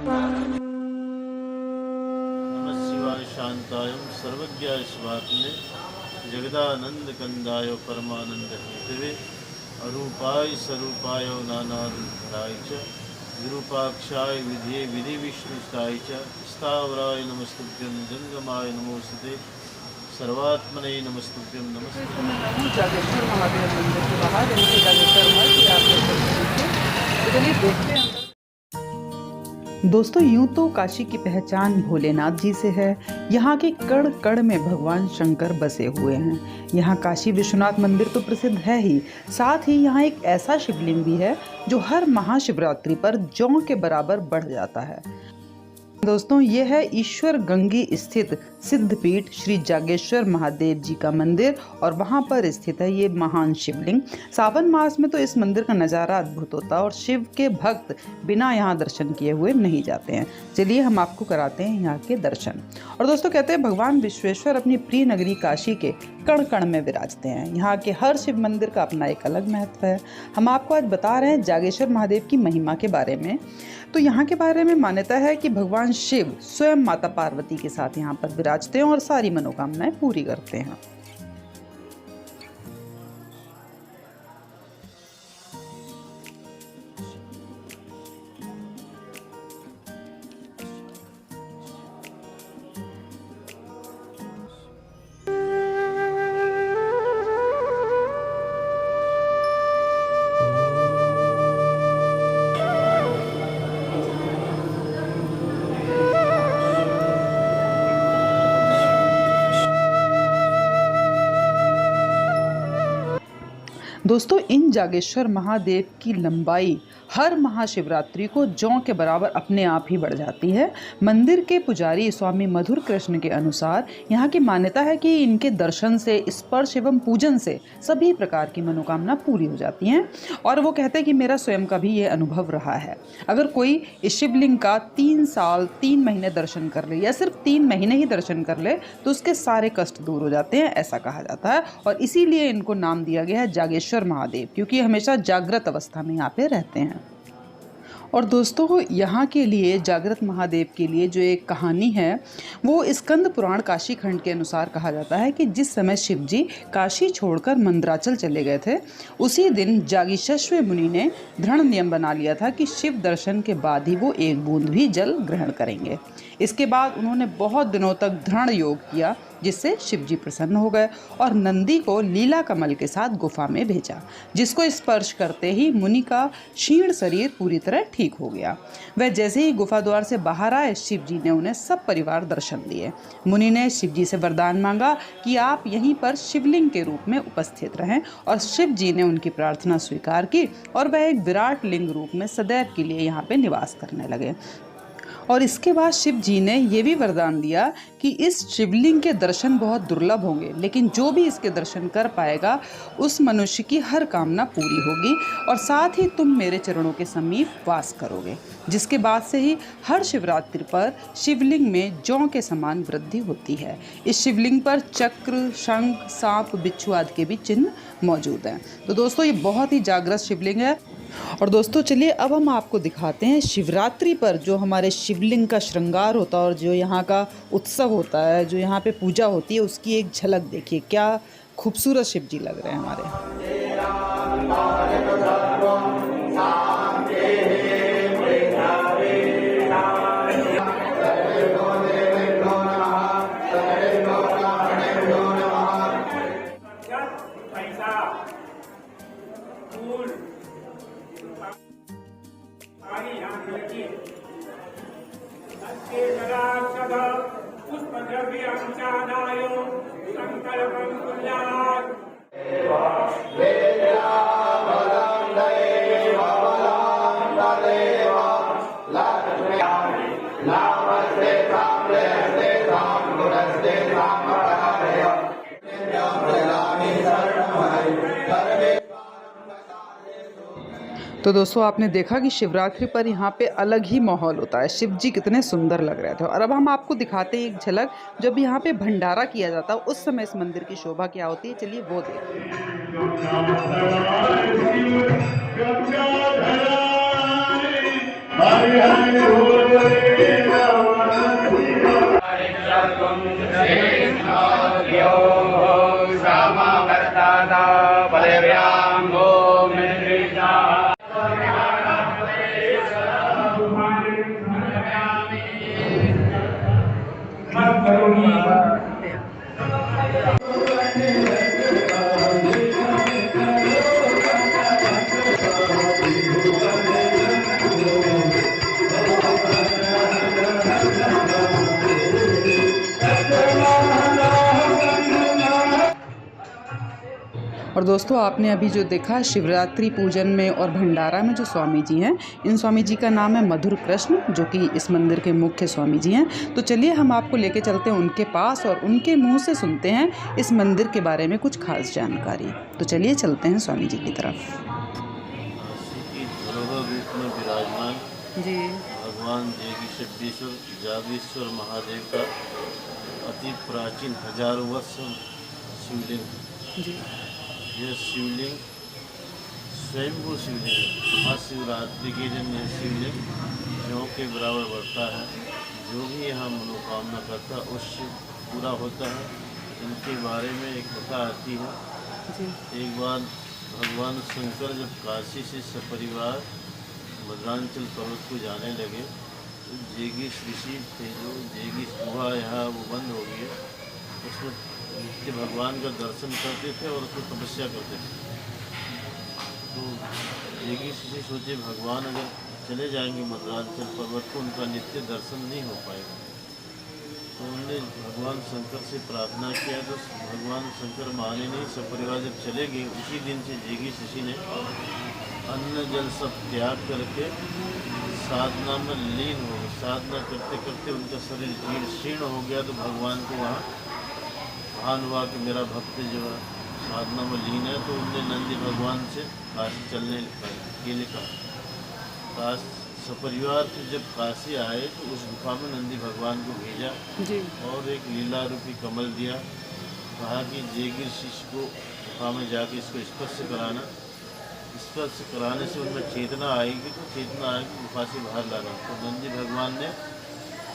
नमः शिवाय शांताय सर्वज्ञाय स्वात्मने जगदानंद कंदाय परमानंद हेतवे अरूपाय स्वरूपाय नानारूपधराय च विरूपाक्षाय विधे विधि विष्णुष्टाय च स्थावराय नमस्तुभ्यं जंगमाय नमोस्तुते सर्वात्मने नमस्तुभ्यं नमस्ते। जागेश्वर महादेव मंदिर के बाहर इनके जागेश्वर मठ आप लोग चलिए देखते हैं। दोस्तों यूं तो काशी की पहचान भोलेनाथ जी से है। यहाँ के कण कण में भगवान शंकर बसे हुए हैं। यहाँ काशी विश्वनाथ मंदिर तो प्रसिद्ध है ही, साथ ही यहाँ एक ऐसा शिवलिंग भी है जो हर महाशिवरात्रि पर जौ के बराबर बढ़ जाता है। दोस्तों ये है ईश्वर गंगी स्थित सिद्धपीठ श्री जागेश्वर महादेव जी का मंदिर और वहाँ पर स्थित है ये महान शिवलिंग। सावन मास में तो इस मंदिर का नज़ारा अद्भुत होता है और शिव के भक्त बिना यहाँ दर्शन किए हुए नहीं जाते हैं। चलिए हम आपको कराते हैं यहाँ के दर्शन। और दोस्तों कहते हैं भगवान विश्वेश्वर अपनी प्रिय नगरी काशी के कण कण में विराजते हैं। यहाँ के हर शिव मंदिर का अपना एक अलग महत्व है। हम आपको आज बता रहे हैं जागेश्वर महादेव की महिमा के बारे में। तो यहाँ के बारे में मान्यता है कि भगवान शिव स्वयं माता पार्वती के साथ यहाँ पर विराजते हैं और सारी मनोकामनाएं पूरी करते हैं। दोस्तों इन जागेश्वर महादेव की लंबाई हर महाशिवरात्रि को जौ के बराबर अपने आप ही बढ़ जाती है। मंदिर के पुजारी स्वामी मधुर कृष्ण के अनुसार यहाँ की मान्यता है कि इनके दर्शन से, स्पर्श एवं पूजन से सभी प्रकार की मनोकामना पूरी हो जाती हैं। और वो कहते हैं कि मेरा स्वयं का भी ये अनुभव रहा है। अगर कोई इस शिवलिंग का 3 साल 3 महीने दर्शन कर ले या सिर्फ 3 महीने ही दर्शन कर ले तो उसके सारे कष्ट दूर हो जाते हैं, ऐसा कहा जाता है। और इसीलिए इनको नाम दिया गया है जागेश्वर महादेव, क्योंकि हमेशा जागृत अवस्था में यहाँ पे रहते हैं। और दोस्तों यहाँ के लिए जागृत महादेव के लिए जो एक कहानी है वो स्कंद पुराण काशी खंड के अनुसार कहा जाता है कि जिस समय शिव जी काशी छोड़कर मंदराचल चले गए थे उसी दिन जागीशश्व मुनि ने दृढ़ नियम बना लिया था कि शिव दर्शन के बाद ही वो एक बूंद भी जल ग्रहण करेंगे। इसके बाद उन्होंने बहुत दिनों तक दृढ़ योग किया, जिससे शिव जी प्रसन्न हो गए और नंदी को लीला कमल के साथ गुफा में भेजा, जिसको स्पर्श करते ही मुनि का क्षीण शरीर पूरी तरह ठीक हो गया। वह जैसे ही गुफा द्वार से बाहर आए शिव जी ने उन्हें सब परिवार दर्शन दिए। मुनि ने शिव जी से वरदान मांगा कि आप यहीं पर शिवलिंग के रूप में उपस्थित रहें और शिव जी ने उनकी प्रार्थना स्वीकार की और वह एक विराट लिंग रूप में सदैव के लिए यहाँ पे निवास करने लगे। और इसके बाद शिव जी ने ये भी वरदान दिया कि इस शिवलिंग के दर्शन बहुत दुर्लभ होंगे, लेकिन जो भी इसके दर्शन कर पाएगा उस मनुष्य की हर कामना पूरी होगी और साथ ही तुम मेरे चरणों के समीप वास करोगे। जिसके बाद से ही हर शिवरात्रि पर शिवलिंग में जौ के समान वृद्धि होती है। इस शिवलिंग पर चक्र, शंख, सांप, बिच्छू आदि के भी चिन्ह मौजूद हैं। तो दोस्तों ये बहुत ही जागृत शिवलिंग है। और दोस्तों चलिए अब हम आपको दिखाते हैं शिवरात्रि पर जो हमारे शिवलिंग का श्रृंगार होता है और जो यहाँ का उत्सव होता है, जो यहाँ पे पूजा होती है, उसकी एक झलक देखिए। क्या खूबसूरत शिव जी लग रहे हैं हमारे। तो दोस्तों आपने देखा कि शिवरात्रि पर यहाँ पे अलग ही माहौल होता है। शिव जी कितने सुंदर लग रहे थे। और अब हम आपको दिखाते हैं एक झलक, जब यहाँ पे भंडारा किया जाता है उस समय इस मंदिर की शोभा क्या होती है। चलिए वो देखिए। और दोस्तों, आपने अभी जो देखा शिवरात्रि पूजन में और भंडारा में जो स्वामी जी हैं, इन स्वामी जी का नाम है मधुर कृष्ण, जो कि इस मंदिर के मुख्य स्वामी जी हैं। तो चलिए हम आपको लेके चलते हैं उनके पास और उनके मुंह से सुनते हैं इस मंदिर के बारे में कुछ खास जानकारी। तो चलिए चलते हैं स्वामी जी की तरफ। काशी की धरोहर रूप में विराजमान जी भगवान जगदीश्वर जागेश्वर महादेव का अति प्राचीन हजारों वर्ष शिवलिंग। जी यह शिवलिंग स्वयंभू शिवलिंग है। महाशिवरात्रि के दिन यह शिवलिंग जौ के बराबर बढ़ता है। जो भी यहाँ मनोकामना करता है उससे पूरा होता है। इनके बारे में एक कथा आती है। एक बार भगवान शंकर जब काशी से सपरिवार मद्रांचल पर्वत को जाने लगे तो जेगीस ऋषि थे, जो जेगीस गुहा यहाँ वो बंद हो गई है, उसमें नित्य भगवान का दर्शन करते थे और उसमें तपस्या करते थे। तो जेगीस ऋषि सोचे भगवान अगर चले जाएंगे मद्रांचल पर्वत को, उनका नित्य दर्शन नहीं हो पाएगा। तो उन्होंने भगवान शंकर से प्रार्थना किया तो भगवान शंकर माने नहीं। सपरिवार जब चले गए उसी दिन से जेगीस ऋषि ने अन्न जल सब त्याग करके साधना में लीन हो गए। साधना करते करते उनका शरीर जीर्ण हो गया। तो भगवान को वहाँ भान हुआ कि मेरा भक्त जो है साधना में लीन है। तो उनने नंदी भगवान से काशी चलने के लिए कहा। काशी सपरिवार से जब काशी आए तो उस गुफा में नंदी भगवान को भेजा जी और एक लीला रूपी कमल दिया। कहा कि जेगीर शिष्य को गुफा में जाके इसको स्पर्श कराना। स्पर्श कराने से उनमें चेतना आएगी, तो चेतना आएगी गुफा से बाहर लाना। तो नंदी भगवान ने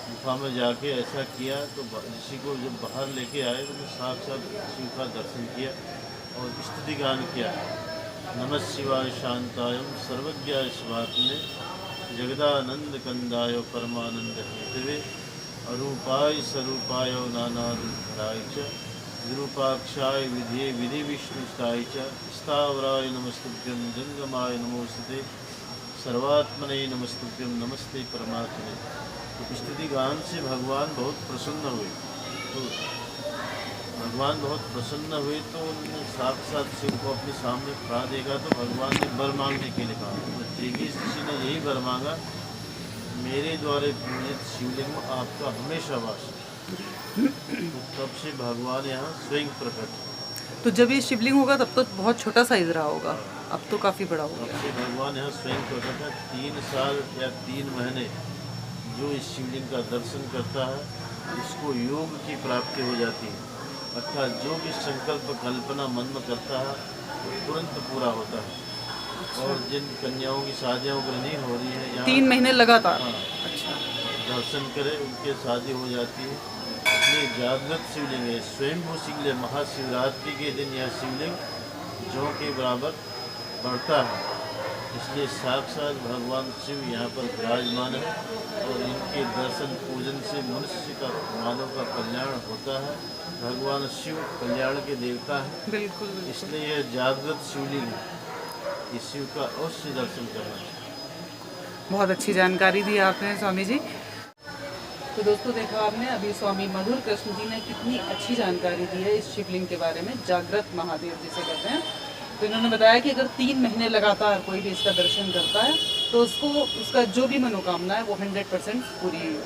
गुफा में जाके ऐसा किया। तो ऋषि को जब बाहर लेके आए तो साक्षात शिव का दर्शन किया और स्तुति गान किया। नमः शिवाय शांतायम सर्वज्ञाय शिवात्मने जगदानंद कंदाय परमानंद हेतवे अरूपाय स्वरूपाय नानारूपधराय च विरूपाक्षाय विधे विधि विष्णुष्टाय च स्थावराय नमस्तुभ्यं जंगमाय नमोस्तुते सर्वात्मने नमस्तुभ्यं नमस्ते परमात्मने। तो स्तुति गान से भगवान बहुत प्रसन्न हुए। तो भगवान बहुत प्रसन्न हुए तो उन्होंने साक्षात शिव को अपने सामने खड़ा देखा। तो भगवान ने वर मांगने के लिए कहा। तो जेगीस ऋषि ने यही वर मांगा, मेरे द्वारा पूजित शिवलिंग में आपका हमेशा वास। तो तब से भगवान यहाँ स्वयं प्रकट। तो जब ये शिवलिंग होगा तब तो बहुत छोटा साइज रहा होगा, अब तो काफ़ी बड़ा हो तब गया। से भगवान यहाँ स्वयं प्रकट है। 3 साल या 3 महीने जो इस शिवलिंग का दर्शन करता है उसको योग की प्राप्ति हो जाती है। अर्थात जो भी संकल्प कल्पना मन में करता है वो तुरंत पूरा होता है। और जिन कन्याओं की शादियाँ वगैरह नहीं हो रही है यहाँ 3 महीने लगातार। हाँ, अच्छा दर्शन करें उनके शादी हो जाती है। इसलिए जागृत शिवलिंग है, स्वयंभू शिवलिंग। महाशिवरात्रि के दिन यह शिवलिंग जौ के बराबर बढ़ता है। इसलिए साक्षात भगवान शिव यहाँ पर विराजमान है और इनके दर्शन पूजन से मनुष्य का मानव का कल्याण होता है। भगवान शिव कल्याण के देवता हैं, बिल्कुल बिल्कुल। इसलिए यह जागृत शिवलिंग है। इस शिव का अवश्य दर्शन करना चाहिए। बहुत अच्छी जानकारी दी आपने स्वामी जी। तो दोस्तों, देखा आपने अभी स्वामी मधुर कृष्ण जी ने कितनी अच्छी जानकारी दी है इस शिवलिंग के बारे में, जागृत महादेव जिसे कहते हैं। तो इन्होंने बताया कि अगर 3 महीने लगातार कोई भी इसका दर्शन करता है तो उसको उसका जो भी मनोकामना है वो 100% पूरी होगी।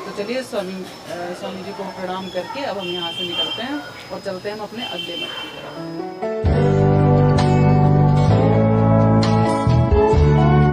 तो चलिए स्वामी जी को प्रणाम करके अब हम यहाँ से निकलते हैं और चलते हैं हम अपने अगले मठ की तरफ।